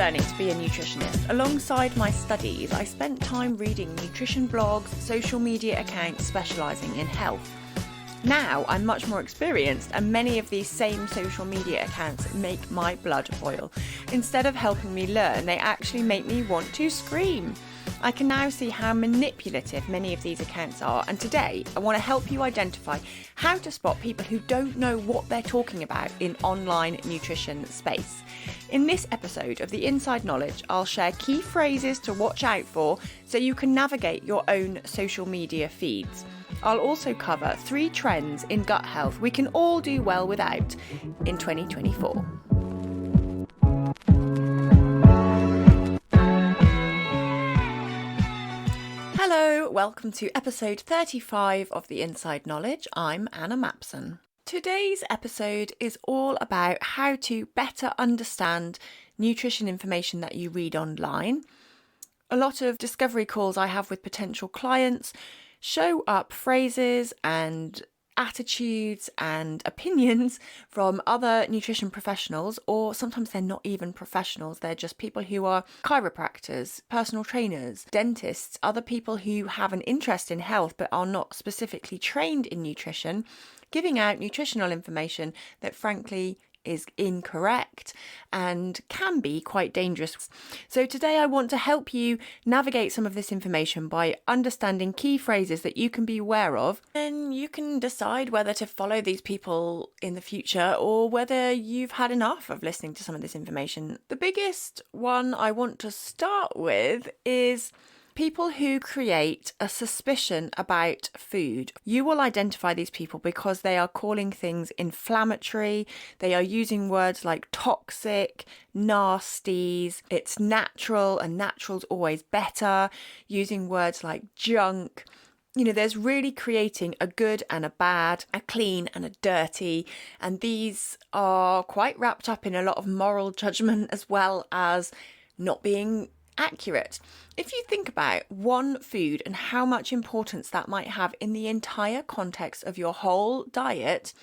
learning to be a nutritionist. Alongside my studies, I spent time reading nutrition blogs, social media accounts specialising in health. Now I'm much more experienced, and many of these same social media accounts make my blood boil. Instead of helping me learn, they actually make me want to scream. I can now see how manipulative many of these accounts are, and today I want to help you identify how to spot people who don't know what they're talking about in online nutrition space. In this episode of The Inside Knowledge, I'll share key phrases to watch out for so you can navigate your own social media feeds. I'll also cover 3 trends in gut health we can all do well without in 2024. Hello, welcome to episode 35 of The Inside Knowledge. I'm Anna Mapson. Today's episode is all about how to better understand nutrition information that you read online. A lot of discovery calls I have with potential clients show up phrases and attitudes and opinions from other nutrition professionals, or sometimes they're not even professionals, they're just people who are chiropractors, personal trainers, dentists, other people who have an interest in health but are not specifically trained in nutrition, giving out nutritional information that frankly is incorrect and can be quite dangerous. So today I want to help you navigate some of this information by understanding key phrases that you can be aware of, and you can decide whether to follow these people in the future or whether you've had enough of listening to some of this information. The biggest one I want to start with is people who create a suspicion about food. You will identify these people because they are calling things inflammatory. They are using words like toxic, nasties, it's natural and natural's always better, using words like junk. You know, there's really creating a good and a bad, a clean and a dirty, and these are quite wrapped up in a lot of moral judgment as well as not being accurate. If you think about one food and how much importance that might have in the entire context of your whole diet,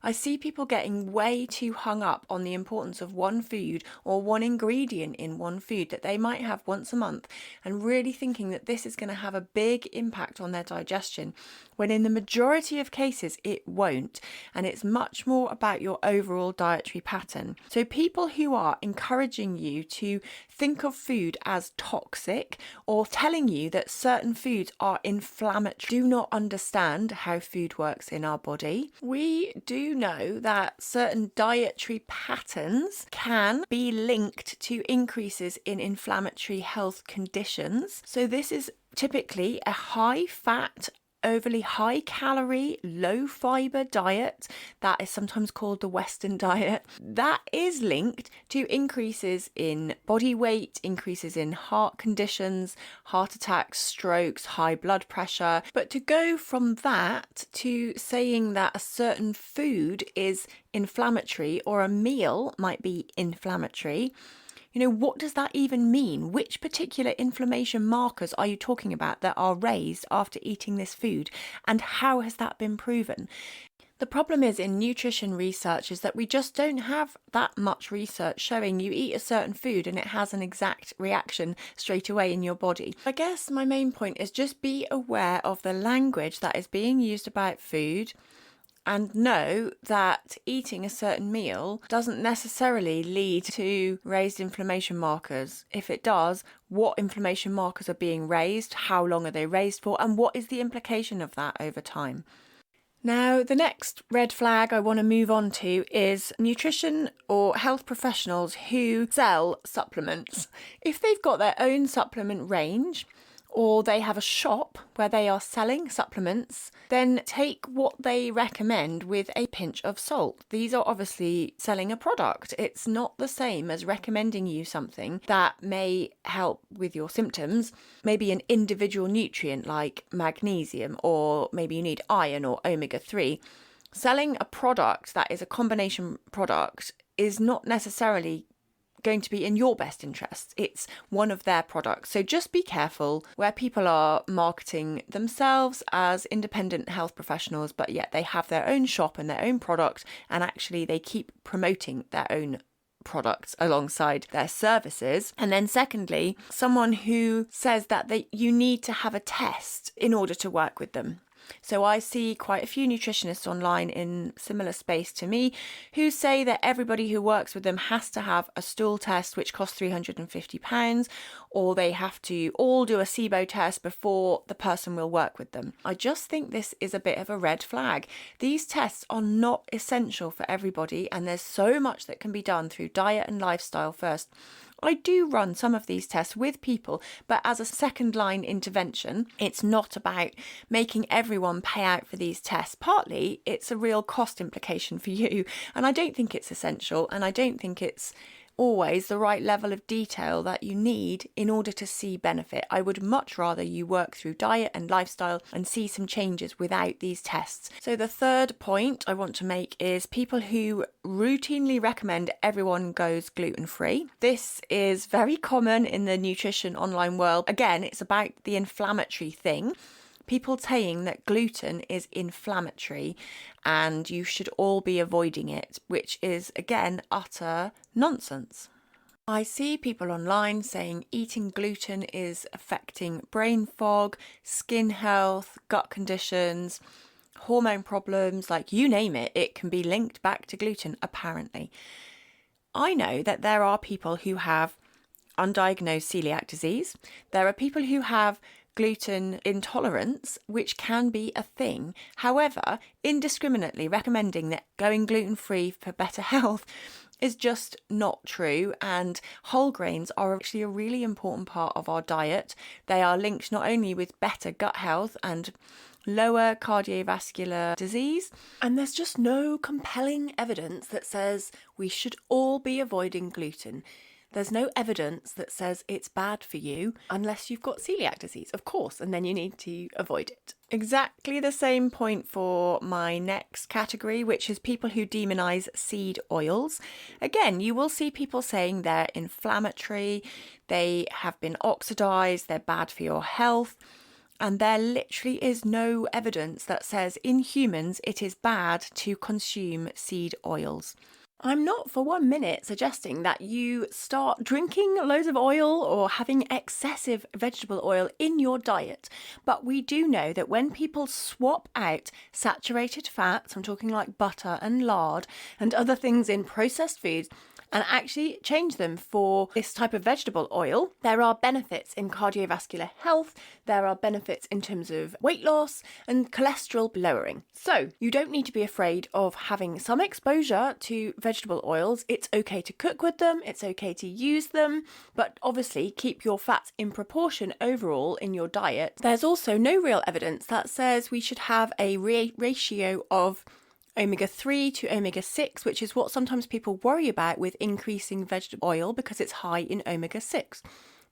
I see people getting way too hung up on the importance of one food or one ingredient in one food that they might have once a month and really thinking that this is going to have a big impact on their digestion, when in the majority of cases it won't, and it's much more about your overall dietary pattern. So people who are encouraging you to think of food as toxic or telling you that certain foods are inflammatory do not understand how food works in our body. We do know that certain dietary patterns can be linked to increases in inflammatory health conditions. So this is typically a high fat, overly high calorie, low fiber diet that is sometimes called the Western diet, that is linked to increases in body weight, increases in heart conditions, heart attacks, strokes, high blood pressure. But to go from that to saying that a certain food is inflammatory or a meal might be inflammatory, you know, what does that even mean? Which particular inflammation markers are you talking about that are raised after eating this food? And how has that been proven? The problem is in nutrition research is that we just don't have that much research showing you eat a certain food and it has an exact reaction straight away in your body. I guess my main point is just be aware of the language that is being used about food, and know that eating a certain meal doesn't necessarily lead to raised inflammation markers. If it does, what inflammation markers are being raised, how long are they raised for, and what is the implication of that over time? Now, the next red flag I want to move on to is nutrition or health professionals who sell supplements. If they've got their own supplement range, or they have a shop where they are selling supplements, then take what they recommend with a pinch of salt. These are obviously selling a product. It's not the same as recommending you something that may help with your symptoms, maybe an individual nutrient like magnesium, or maybe you need iron or omega-3. Selling a product that is a combination product is not necessarily going to be in your best interests. It's one of their products. So just be careful where people are marketing themselves as independent health professionals, but yet they have their own shop and their own product, and actually they keep promoting their own products alongside their services. And then secondly, someone who says that you need to have a test in order to work with them. So I see quite a few nutritionists online in similar space to me who say that everybody who works with them has to have a stool test, which costs £350, or they have to all do a SIBO test before the person will work with them. I just think this is a bit of a red flag. These tests are not essential for everybody, and there's so much that can be done through diet and lifestyle first. I do run some of these tests with people, but as a second line intervention, it's not about making everyone pay out for these tests. Partly, it's a real cost implication for you, and I don't think it's essential, and I don't think it's always the right level of detail that you need in order to see benefit. I would much rather you work through diet and lifestyle and see some changes without these tests. So the third point I want to make is people who routinely recommend everyone goes gluten-free. This is very common in the nutrition online world. Again, it's about the inflammatory thing. People saying that gluten is inflammatory and you should all be avoiding it, which is, again, utter nonsense. I see people online saying eating gluten is affecting brain fog, skin health, gut conditions, hormone problems, like you name it, it can be linked back to gluten, apparently. I know that there are people who have undiagnosed celiac disease. There are people who have gluten intolerance, which can be a thing. However, indiscriminately recommending that going gluten-free for better health is just not true, and whole grains are actually a really important part of our diet. They are linked not only with better gut health and lower cardiovascular disease, and there's just no compelling evidence that says we should all be avoiding gluten. There's no evidence that says it's bad for you unless you've got celiac disease, of course, and then you need to avoid it. Exactly the same point for my next category, which is people who demonize seed oils. Again, you will see people saying they're inflammatory, they have been oxidized, they're bad for your health. And there literally is no evidence that says in humans it is bad to consume seed oils. I'm not for 1 minute suggesting that you start drinking loads of oil or having excessive vegetable oil in your diet, but we do know that when people swap out saturated fats, I'm talking like butter and lard and other things in processed foods, and actually change them for this type of vegetable oil, there are benefits in cardiovascular health, there are benefits in terms of weight loss and cholesterol lowering. So you don't need to be afraid of having some exposure to vegetable oils. It's okay to cook with them, it's okay to use them, but obviously keep your fats in proportion overall in your diet. There's also no real evidence that says we should have a ratio of omega-3 to omega-6, which is what sometimes people worry about with increasing vegetable oil because it's high in omega-6.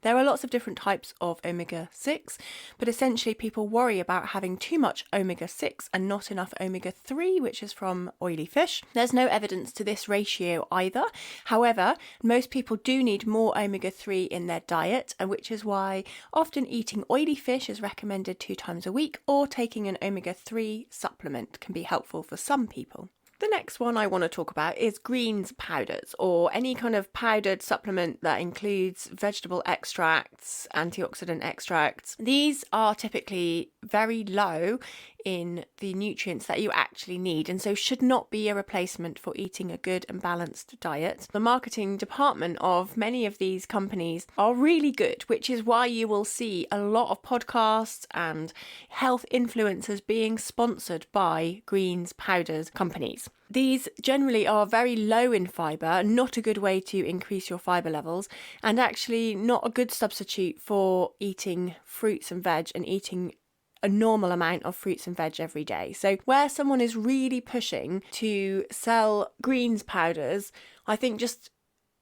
There are lots of different types of omega-6, but essentially people worry about having too much omega-6 and not enough omega-3, which is from oily fish. There's no evidence to this ratio either. However, most people do need more omega-3 in their diet, and which is why often eating oily fish is recommended 2 times a week, or taking an omega-3 supplement can be helpful for some people. The next one I want to talk about is greens powders, or any kind of powdered supplement that includes vegetable extracts, antioxidant extracts. These are typically very low in the nutrients that you actually need, and so should not be a replacement for eating a good and balanced diet. The marketing department of many of these companies are really good, which is why you will see a lot of podcasts and health influencers being sponsored by greens powders companies. These generally are very low in fibre, not a good way to increase your fibre levels, and actually not a good substitute for eating fruits and veg and eating a normal amount of fruits and veg every day. So where someone is really pushing to sell greens powders, I think just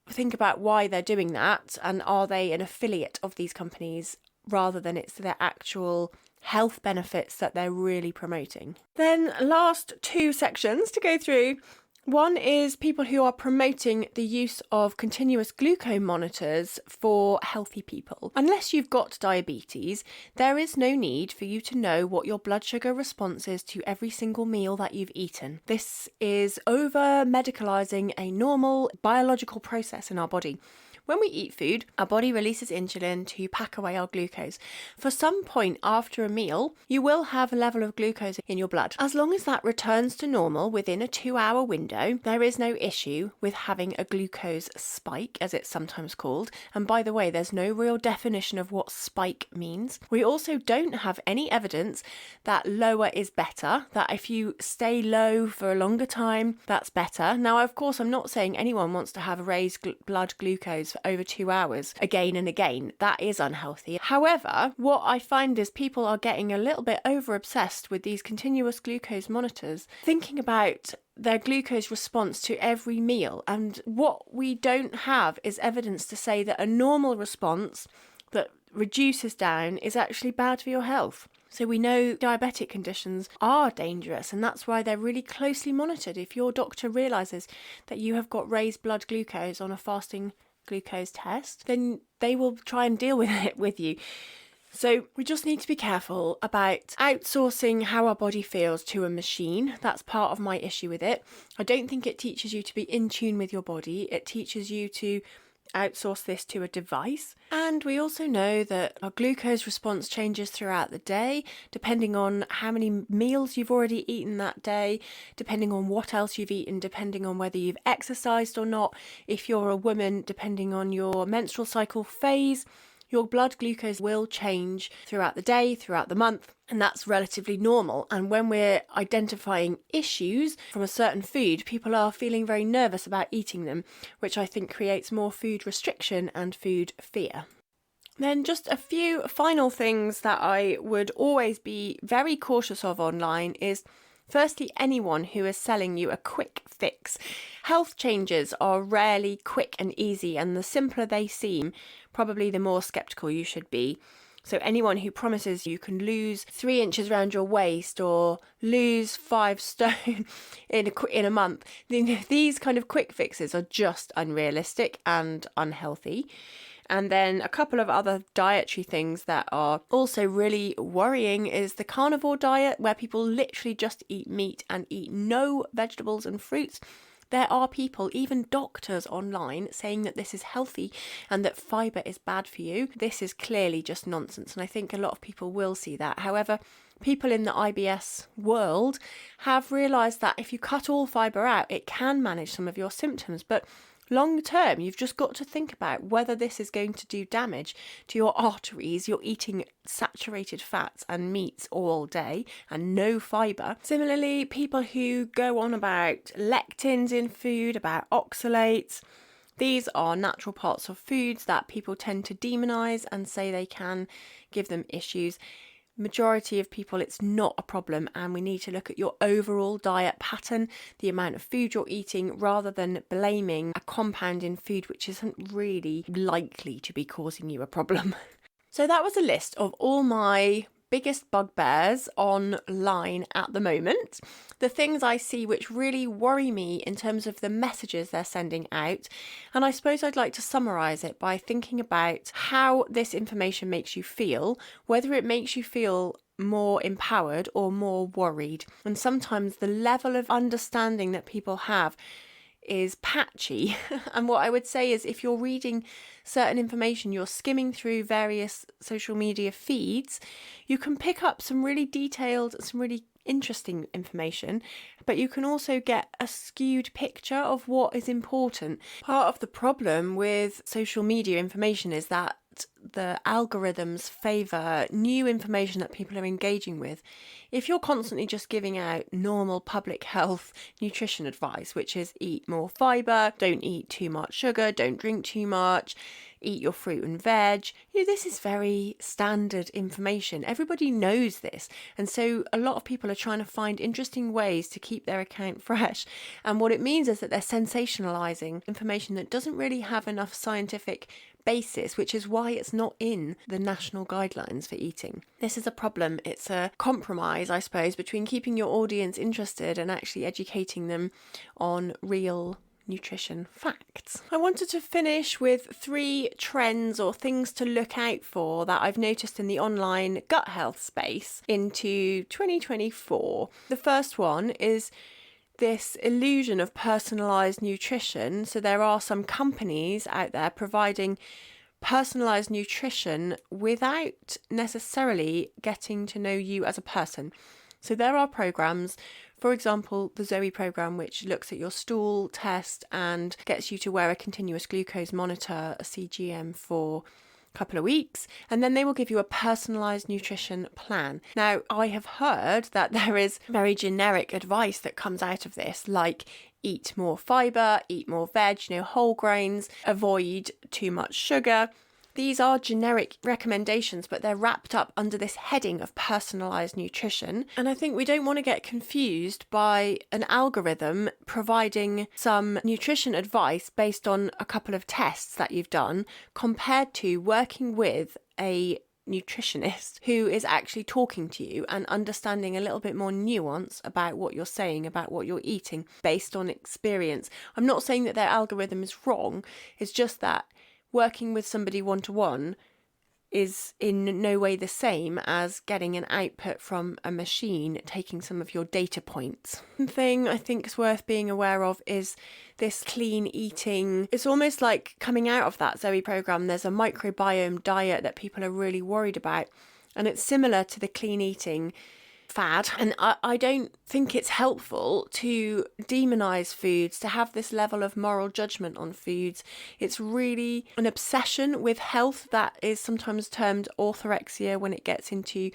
think about why they're doing that, and are they an affiliate of these companies rather than it's their actual health benefits that they're really promoting. Then last 2 sections to go through. One is people who are promoting the use of continuous glucose monitors for healthy people. Unless you've got diabetes, there is no need for you to know what your blood sugar response is to every single meal that you've eaten. This is over-medicalising a normal biological process in our body. When we eat food, our body releases insulin to pack away our glucose. For some point after a meal, you will have a level of glucose in your blood. As long as that returns to normal within a 2-hour window, there is no issue with having a glucose spike, as it's sometimes called. And by the way, there's no real definition of what spike means. We also don't have any evidence that lower is better, that if you stay low for a longer time, that's better. Now, of course, I'm not saying anyone wants to have raised blood glucose for over 2 hours again and again. That is unhealthy. However, what I find is people are getting a little bit over obsessed with these continuous glucose monitors, thinking about their glucose response to every meal. And what we don't have is evidence to say that a normal response that reduces down is actually bad for your health. So we know diabetic conditions are dangerous, and that's why they're really closely monitored. If your doctor realises that you have got raised blood glucose on a fasting glucose test, then they will try and deal with it with you. So we just need to be careful about outsourcing how our body feels to a machine. That's part of my issue with it. I don't think it teaches you to be in tune with your body. It teaches you to outsource this to a device. And we also know that our glucose response changes throughout the day, depending on how many meals you've already eaten that day, depending on what else you've eaten, depending on whether you've exercised or not. If you're a woman, depending on your menstrual cycle phase, your blood glucose will change throughout the day, throughout the month, and that's relatively normal. And when we're identifying issues from a certain food, people are feeling very nervous about eating them, which I think creates more food restriction and food fear. Then just a few final things that I would always be very cautious of online is, firstly, anyone who is selling you a quick fix. Health changes are rarely quick and easy, and the simpler they seem, probably the more sceptical you should be. So anyone who promises you can lose 3 inches around your waist or lose 5 stone in a month, these kind of quick fixes are just unrealistic and unhealthy. And then a couple of other dietary things that are also really worrying is the carnivore diet, where people literally just eat meat and eat no vegetables and fruits. There are people, even doctors online, saying that this is healthy and that fibre is bad for you. This is clearly just nonsense, and I think a lot of people will see that. However, people in the IBS world have realised that if you cut all fibre out, it can manage some of your symptoms, but long term, you've just got to think about whether this is going to do damage to your arteries. You're eating saturated fats and meats all day and no fibre. Similarly, people who go on about lectins in food, about oxalates, these are natural parts of foods that people tend to demonise and say they can give them issues. Majority of people, it's not a problem, and we need to look at your overall diet pattern, the amount of food you're eating, rather than blaming a compound in food which isn't really likely to be causing you a problem. So that was a list of all my biggest bugbears online at the moment, the things I see which really worry me in terms of the messages they're sending out. And I suppose I'd like to summarise it by thinking about how this information makes you feel, whether it makes you feel more empowered or more worried. And sometimes the level of understanding that people have is patchy. And what I would say is, if you're reading certain information, you're skimming through various social media feeds, you can pick up some really detailed, some really interesting information, but you can also get a skewed picture of what is important. Part of the problem with social media information is that the algorithms favour new information that people are engaging with. If you're constantly just giving out normal public health nutrition advice, which is eat more fibre, don't eat too much sugar, don't drink too much, eat your fruit and veg. This is very standard information. Everybody knows this. And so a lot of people are trying to find interesting ways to keep their account fresh. And what it means is that they're sensationalizing information that doesn't really have enough scientific basis, which is why it's not in the national guidelines for eating. This is a problem. It's a compromise, I suppose, between keeping your audience interested and actually educating them on real nutrition facts. I wanted to finish with 3 trends or things to look out for that I've noticed in the online gut health space into 2024. The first one is this illusion of personalised nutrition. So there are some companies out there providing personalised nutrition without necessarily getting to know you as a person. So there are programs, for example, the Zoe program, which looks at your stool test and gets you to wear a continuous glucose monitor, a CGM, for couple of weeks, and then they will give you a personalized nutrition plan. Now, I have heard that there is very generic advice that comes out of this, like eat more fiber, eat more veg, whole grains, avoid too much sugar. These are generic recommendations, but they're wrapped up under this heading of personalised nutrition. And I think we don't want to get confused by an algorithm providing some nutrition advice based on a couple of tests that you've done, compared to working with a nutritionist who is actually talking to you and understanding a little bit more nuance about what you're saying, about what you're eating, based on experience. I'm not saying that their algorithm is wrong, it's just that working with somebody one-to-one is in no way the same as getting an output from a machine taking some of your data points. One thing I think is worth being aware of is this clean eating. It's almost like coming out of that Zoe program, there's a microbiome diet that people are really worried about, and it's similar to the clean eating fad, and I don't think it's helpful to demonize foods, to have this level of moral judgment on foods. It's really an obsession with health that is sometimes termed orthorexia when it gets into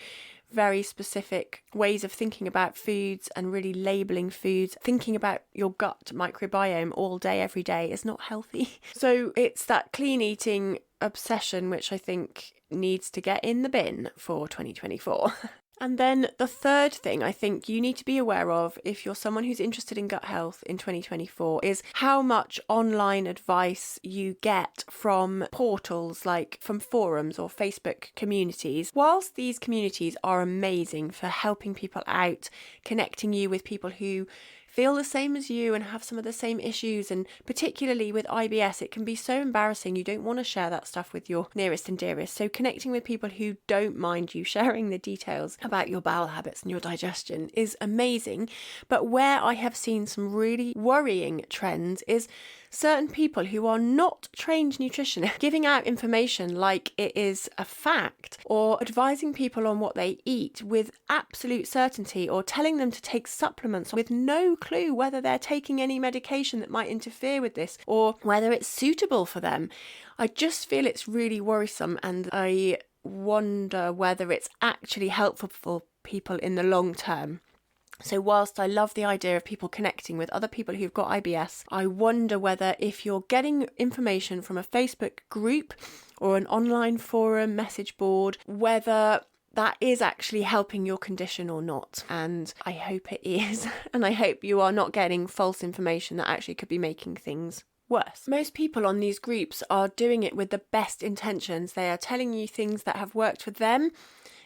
very specific ways of thinking about foods and really labeling foods. Thinking about your gut microbiome all day, every day is not healthy. So it's that clean eating obsession which I think needs to get in the bin for 2024. And then the third thing I think you need to be aware of if you're someone who's interested in gut health in 2024 is how much online advice you get from portals, like from forums or Facebook communities. Whilst these communities are amazing for helping people out, connecting you with people who feel the same as you and have some of the same issues, and particularly with IBS, it can be so embarrassing. You don't want to share that stuff with your nearest and dearest. So connecting with people who don't mind you sharing the details about your bowel habits and your digestion is amazing. But where I have seen some really worrying trends is certain people who are not trained nutritionists giving out information like it is a fact, or advising people on what they eat with absolute certainty, or telling them to take supplements with no clue whether they're taking any medication that might interfere with this or whether it's suitable for them. I just feel it's really worrisome, and I wonder whether it's actually helpful for people in the long term. So whilst I love the idea of people connecting with other people who've got IBS, I wonder whether if you're getting information from a Facebook group or an online forum message board, whether that is actually helping your condition or not. And I hope it is. And I hope you are not getting false information that actually could be making things worse. Most people on these groups are doing it with the best intentions. They are telling you things that have worked for them,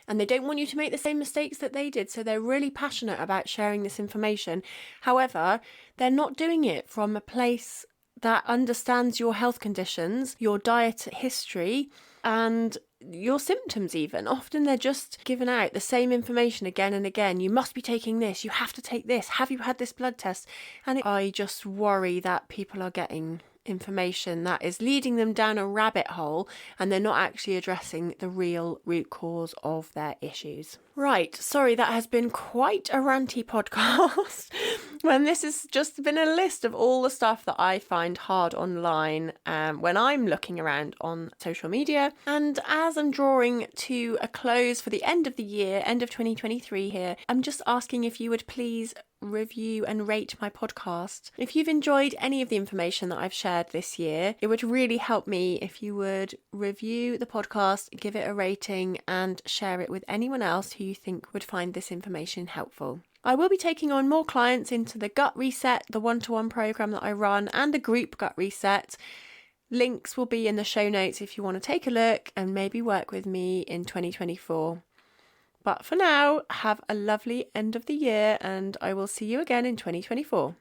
and they don't want you to make the same mistakes that they did. So they're really passionate about sharing this information. However, they're not doing it from a place that understands your health conditions, your diet history, and your symptoms even. Often they're just giving out the same information again and again. You must be taking this. You have to take this. Have you had this blood test? And I just worry that people are getting information that is leading them down a rabbit hole, and they're not actually addressing the real root cause of their issues. Right, sorry, that has been quite a ranty podcast when this has just been a list of all the stuff that I find hard online when I'm looking around on social media. And as I'm drawing to a close for the end of the year, end of 2023 here, I'm just asking if you would please review and rate my podcast. If you've enjoyed any of the information that I've shared this year, it would really help me if you would review the podcast, give it a rating, and share it with anyone else who you think would find this information helpful. I will be taking on more clients into the Gut Reset, the one-to-one program that I run, and the group Gut Reset. Links will be in the show notes if you want to take a look and maybe work with me in 2024. But for now, have a lovely end of the year, and I will see you again in 2024.